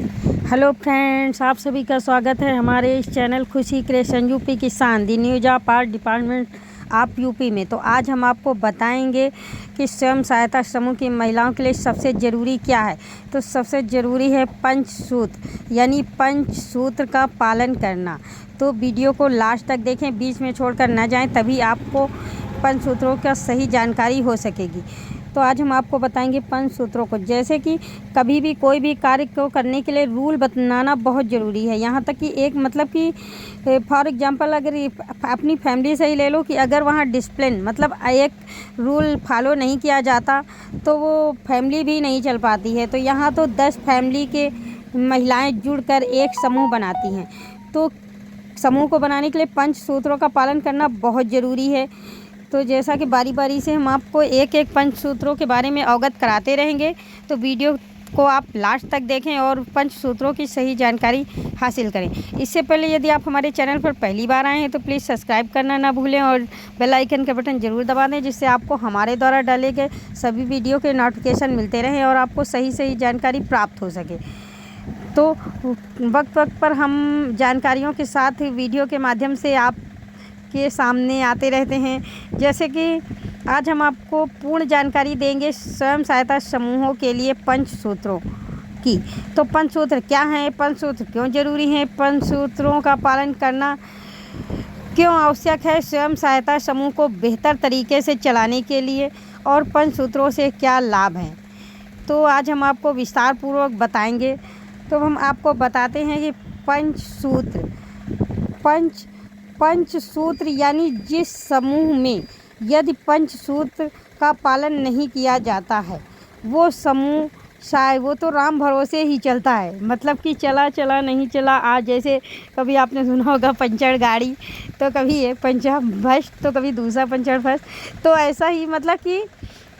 Hello friends, आप सभी का स्वागत है हमारे इस चैनल खुशी क्रिएशन यूपी किसान दी न्यूज ऑफ आर डिपार्टमेंट आप यूपी में। तो आज हम आपको बताएंगे कि स्वयं सहायता समूह की महिलाओं के लिए सबसे ज़रूरी क्या है। तो सबसे ज़रूरी है पंचसूत्र, यानी पंचसूत्र का पालन करना। तो वीडियो को लास्ट तक देखें, बीच में छोड़कर न जाएं, तभी आपको पंचसूत्रों का सही जानकारी हो सकेगी। तो आज हम आपको बताएंगे पंचसूत्रों को, जैसे कि कभी भी कोई भी कार्य को करने के लिए रूल बनाना बहुत ज़रूरी है। यहाँ तक कि एक मतलब कि फॉर एग्जांपल अगर अपनी फैमिली से ही ले लो कि अगर वहाँ डिसिप्लिन मतलब एक रूल फॉलो नहीं किया जाता तो वो फैमिली भी नहीं चल पाती है। तो यहाँ तो 10 फैमिली के महिलाएं जुड़कर एक समूह बनाती हैं। तो समूह को बनाने के लिए पंचसूत्रों का पालन करना बहुत ज़रूरी है। तो जैसा कि बारी बारी से हम आपको एक एक पंचसूत्रों के बारे में अवगत कराते रहेंगे, तो वीडियो को आप लास्ट तक देखें और पंचसूत्रों की सही जानकारी हासिल करें। इससे पहले यदि आप हमारे चैनल पर पहली बार आए हैं तो प्लीज़ सब्सक्राइब करना ना भूलें और बेल आइकन का बटन ज़रूर दबा दें, जिससे आपको हमारे द्वारा डाले गए सभी वीडियो के नोटिफिकेशन मिलते रहें और आपको सही जानकारी प्राप्त हो सके। तो वक्त पर हम जानकारियों के साथ वीडियो के माध्यम से आप के सामने आते रहते हैं। जैसे कि आज हम आपको पूर्ण जानकारी देंगे स्वयं सहायता समूहों के लिए पंचसूत्रों की। तो पंचसूत्र क्या हैं, पंचसूत्र क्यों जरूरी हैं, पंचसूत्रों का पालन करना क्यों आवश्यक है स्वयं सहायता समूह को बेहतर तरीके से चलाने के लिए, और पंचसूत्रों से क्या लाभ हैं, तो आज हम आपको विस्तार पूर्वक बताएंगे। तो हम आपको बताते हैं कि पंचसूत्र पंचसूत्र यानी जिस समूह में यदि पंचसूत्र का पालन नहीं किया जाता है वो समूह शायद वो तो राम भरोसे ही चलता है। मतलब कि चला नहीं चला, आज जैसे कभी आपने सुना होगा पंचर गाड़ी, तो कभी एक पंचर फर्स्ट तो कभी दूसरा पंचर फर्स्ट, तो ऐसा ही मतलब कि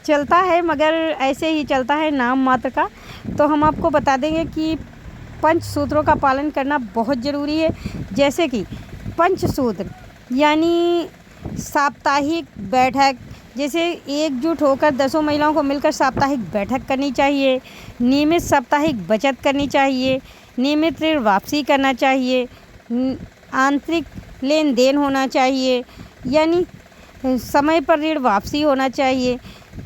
चलता है, मगर ऐसे ही चलता है नाम मात्र का। तो हम आपको बता देंगे कि पंचसूत्रों का पालन करना बहुत ज़रूरी है। जैसे कि पंचसूत्र यानी साप्ताहिक बैठक, जैसे एकजुट होकर 10 महिलाओं को मिलकर साप्ताहिक बैठक करनी चाहिए, नियमित साप्ताहिक बचत करनी चाहिए, नियमित ऋण वापसी करना चाहिए, आंतरिक लेन देन होना चाहिए, यानी समय पर ऋण वापसी होना चाहिए।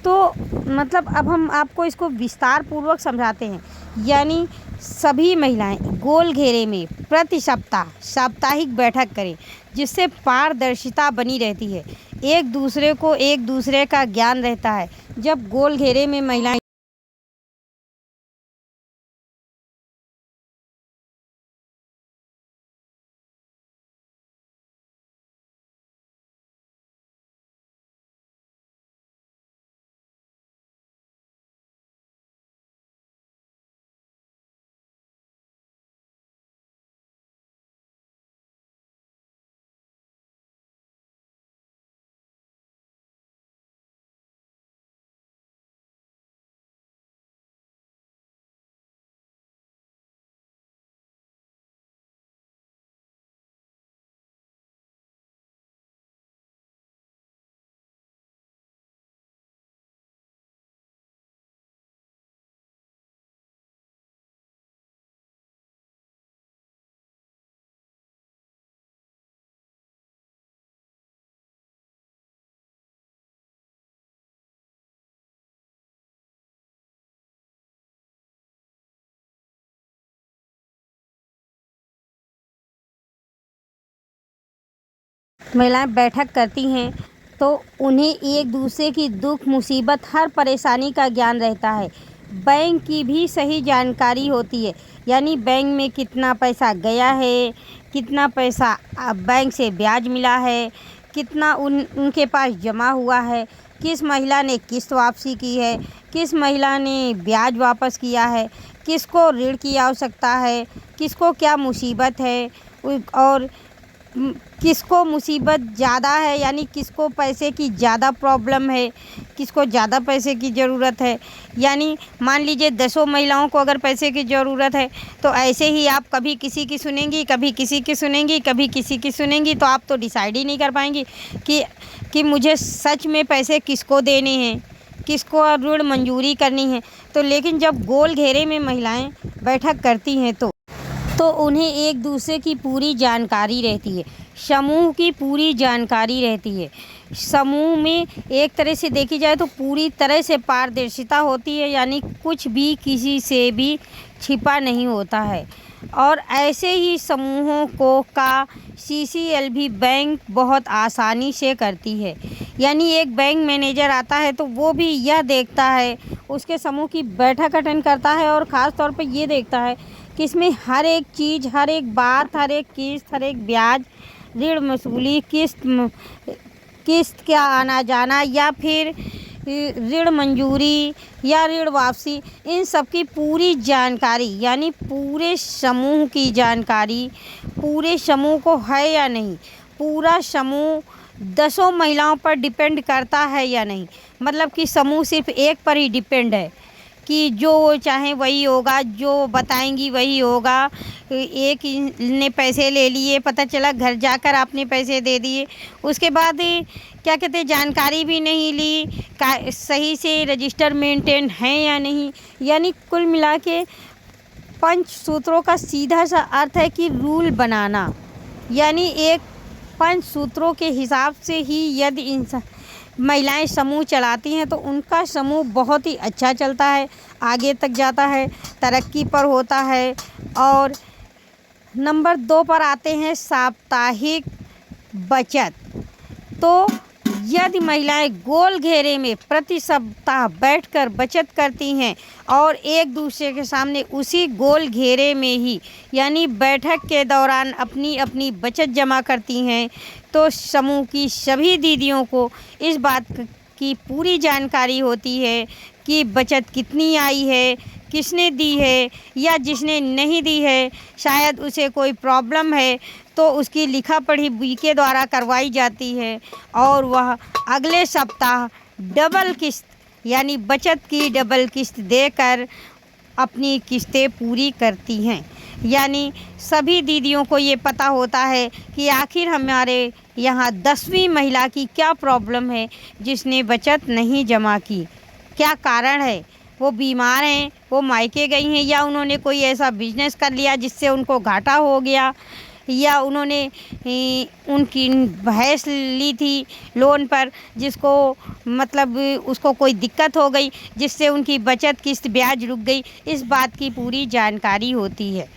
तो मतलब अब हम आपको इसको विस्तार पूर्वक समझाते हैं। यानी सभी महिलाएं गोल घेरे में प्रति सप्ताह साप्ताहिक बैठक करें, जिससे पारदर्शिता बनी रहती है, एक दूसरे का ज्ञान रहता है। जब गोल घेरे में महिलाएं बैठक करती हैं तो उन्हें एक दूसरे की दुख मुसीबत हर परेशानी का ज्ञान रहता है। बैंक की भी सही जानकारी होती है, यानी बैंक में कितना पैसा गया है, कितना पैसा बैंक से ब्याज मिला है, कितना उनके पास जमा हुआ है, किस महिला ने किस्त वापसी की है, किस महिला ने ब्याज वापस किया है, किसको ऋण की आवश्यकता है, किसको क्या मुसीबत है, और किसको मुसीबत ज़्यादा है, यानी किसको पैसे की ज़्यादा प्रॉब्लम है, किसको ज़्यादा पैसे की ज़रूरत है। यानी मान लीजिए 10 महिलाओं को अगर पैसे की ज़रूरत है, तो ऐसे ही आप कभी किसी की सुनेंगी, कभी किसी की सुनेंगी, कभी किसी की सुनेंगी, तो आप तो डिसाइड ही नहीं कर पाएंगी कि मुझे सच में पैसे किसको देने हैं, किसको ऋण मंजूरी करनी है। तो लेकिन जब गोल घेरे में महिलाएं बैठक करती हैं तो उन्हें एक दूसरे की पूरी जानकारी रहती है, समूह की पूरी जानकारी रहती है। समूह में एक तरह से देखी जाए तो पूरी तरह से पारदर्शिता होती है, यानी कुछ भी किसी से भी छिपा नहीं होता है। और ऐसे ही समूहों को का CCLV बैंक बहुत आसानी से करती है। यानी एक बैंक मैनेजर आता है तो वो भी यह देखता है, उसके समूह की बैठक अटेंड करता है और ख़ास तौर पे ये देखता है कि इसमें हर एक चीज़, हर एक बात, हर एक किस्त, हर एक ब्याज, ऋण वसूली, किस्त का आना जाना या फिर ऋण मंजूरी या ऋण वापसी, इन सब की पूरी जानकारी, यानी पूरे समूह की जानकारी, पूरे समूह को है या नहीं, पूरा समूह 10 महिलाओं पर डिपेंड करता है या नहीं, मतलब कि समूह सिर्फ एक पर ही डिपेंड है कि जो वो चाहे वही होगा, जो बताएंगी वही होगा। एक ने पैसे ले लिए, पता चला घर जाकर आपने पैसे दे दिए, उसके बाद क्या कहते हैं जानकारी भी नहीं ली सही से रजिस्टर मेंटेन है या नहीं। यानी कुल मिला के 5 सूत्रों का सीधा सा अर्थ है कि रूल बनाना, यानी एक 5 सूत्रों के हिसाब से ही यदि महिलाएं समूह चलाती हैं तो उनका समूह बहुत ही अच्छा चलता है, आगे तक जाता है, तरक्की पर होता है। और नंबर 2 पर आते हैं साप्ताहिक बचत। तो यदि महिलाएं गोल घेरे में प्रति सप्ताह बैठकर बचत करती हैं और एक दूसरे के सामने उसी गोल घेरे में ही, यानी बैठक के दौरान अपनी अपनी बचत जमा करती हैं, तो समूह की सभी दीदियों को इस बात की पूरी जानकारी होती है कि बचत कितनी आई है, किसने दी है या जिसने नहीं दी है, शायद उसे कोई प्रॉब्लम है तो उसकी लिखा पढ़ी बी के द्वारा करवाई जाती है और वह अगले सप्ताह डबल किस्त, यानी बचत की डबल किस्त देकर अपनी किस्तें पूरी करती हैं। यानी सभी दीदियों को ये पता होता है कि आखिर हमारे यहाँ 10वीं महिला की क्या प्रॉब्लम है जिसने बचत नहीं जमा की, क्या कारण है, वो बीमार हैं, वो मायके गई हैं, या उन्होंने कोई ऐसा बिजनेस कर लिया जिससे उनको घाटा हो गया, या उन्होंने उनकी भैंस ली थी लोन पर जिसको मतलब उसको कोई दिक्कत हो गई जिससे उनकी बचत किस्त ब्याज रुक गई, इस बात की पूरी जानकारी होती है।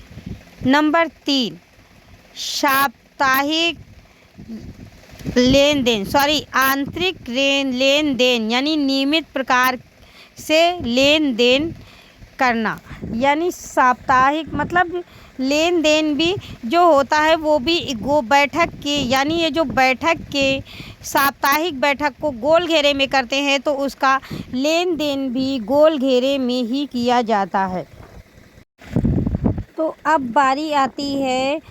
नंबर 3 साप्ताहिक आंतरिक लेन देन, यानी नियमित प्रकार से लेन देन करना। यानी साप्ताहिक मतलब लेन देन भी जो होता है वो भी बैठक के, यानी ये जो बैठक के साप्ताहिक बैठक को गोल घेरे में करते हैं तो उसका लेन देन भी गोल घेरे में ही किया जाता है। तो अब बारी आती है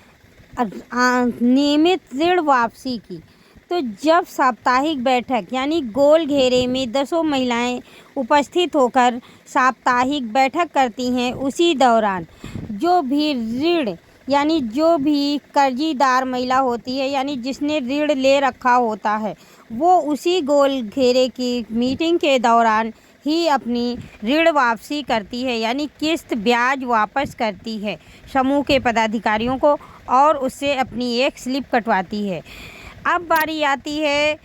नियमित ऋण वापसी की। तो जब साप्ताहिक बैठक यानी गोल घेरे में 10 महिलाएं उपस्थित होकर साप्ताहिक बैठक करती हैं, उसी दौरान जो भी ऋण यानी जो भी कर्जीदार महिला होती है, यानी जिसने ऋण ले रखा होता है, वो उसी गोल घेरे की मीटिंग के दौरान ही अपनी ऋण वापसी करती है, यानी किस्त ब्याज वापस करती है समूह के पदाधिकारियों को और उससे अपनी एक स्लिप कटवाती है। अब बारी आती है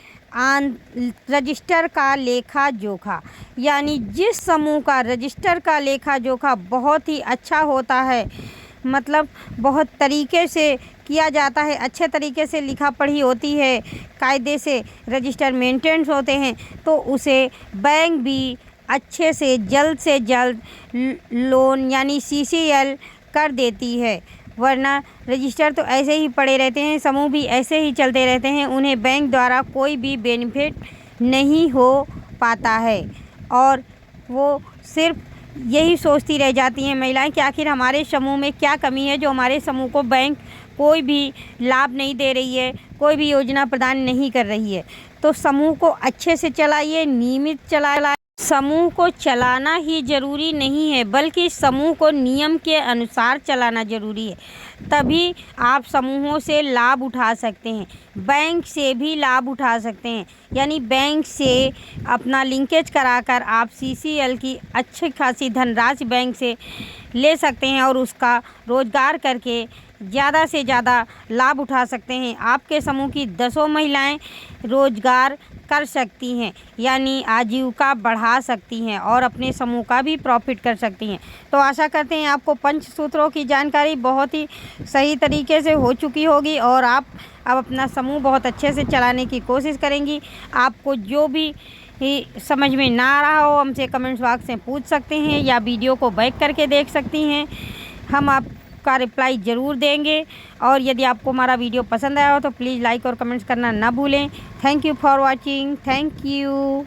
रजिस्टर का लेखा जोखा, यानी जिस समूह का रजिस्टर का लेखा जोखा बहुत ही अच्छा होता है, मतलब बहुत तरीके से किया जाता है, अच्छे तरीके से लिखा पढ़ी होती है, कायदे से रजिस्टर मेंटेन्स होते हैं, तो उसे बैंक भी अच्छे से जल्द लोन यानी CCL कर देती है। वरना रजिस्टर तो ऐसे ही पड़े रहते हैं, समूह भी ऐसे ही चलते रहते हैं, उन्हें बैंक द्वारा कोई भी बेनिफिट नहीं हो पाता है और वो सिर्फ यही सोचती रह जाती हैं महिलाएं कि आखिर हमारे समूह में क्या कमी है जो हमारे समूह को बैंक कोई भी लाभ नहीं दे रही है, कोई भी योजना प्रदान नहीं कर रही है। तो समूह को अच्छे से चलाइए, नियमित चलाइए, समूह को चलाना ही ज़रूरी नहीं है, बल्कि समूह को नियम के अनुसार चलाना ज़रूरी है। तभी आप समूहों से लाभ उठा सकते हैं, बैंक से भी लाभ उठा सकते हैं। यानी बैंक से अपना लिंकेज कराकर आप CCL की अच्छी खासी धनराशि बैंक से ले सकते हैं और उसका रोज़गार करके ज़्यादा से ज़्यादा लाभ उठा सकते हैं। आपके समूह की 10 महिलाएं रोज़गार कर सकती हैं, यानी आजीविका बढ़ा सकती हैं और अपने समूह का भी प्रॉफिट कर सकती हैं। तो आशा करते हैं आपको पंचसूत्रों की जानकारी बहुत ही सही तरीके से हो चुकी होगी और आप अब अपना समूह बहुत अच्छे से चलाने की कोशिश करेंगी। आपको जो भी समझ में ना आ रहा हो हमसे कमेंट्स बॉक्स में पूछ सकते हैं या वीडियो को बैक करके देख सकती हैं, हम आपका रिप्लाई ज़रूर देंगे। और यदि आपको हमारा वीडियो पसंद आया हो तो प्लीज़ लाइक और कमेंट्स करना ना भूलें। Thank you for watching. Thank you.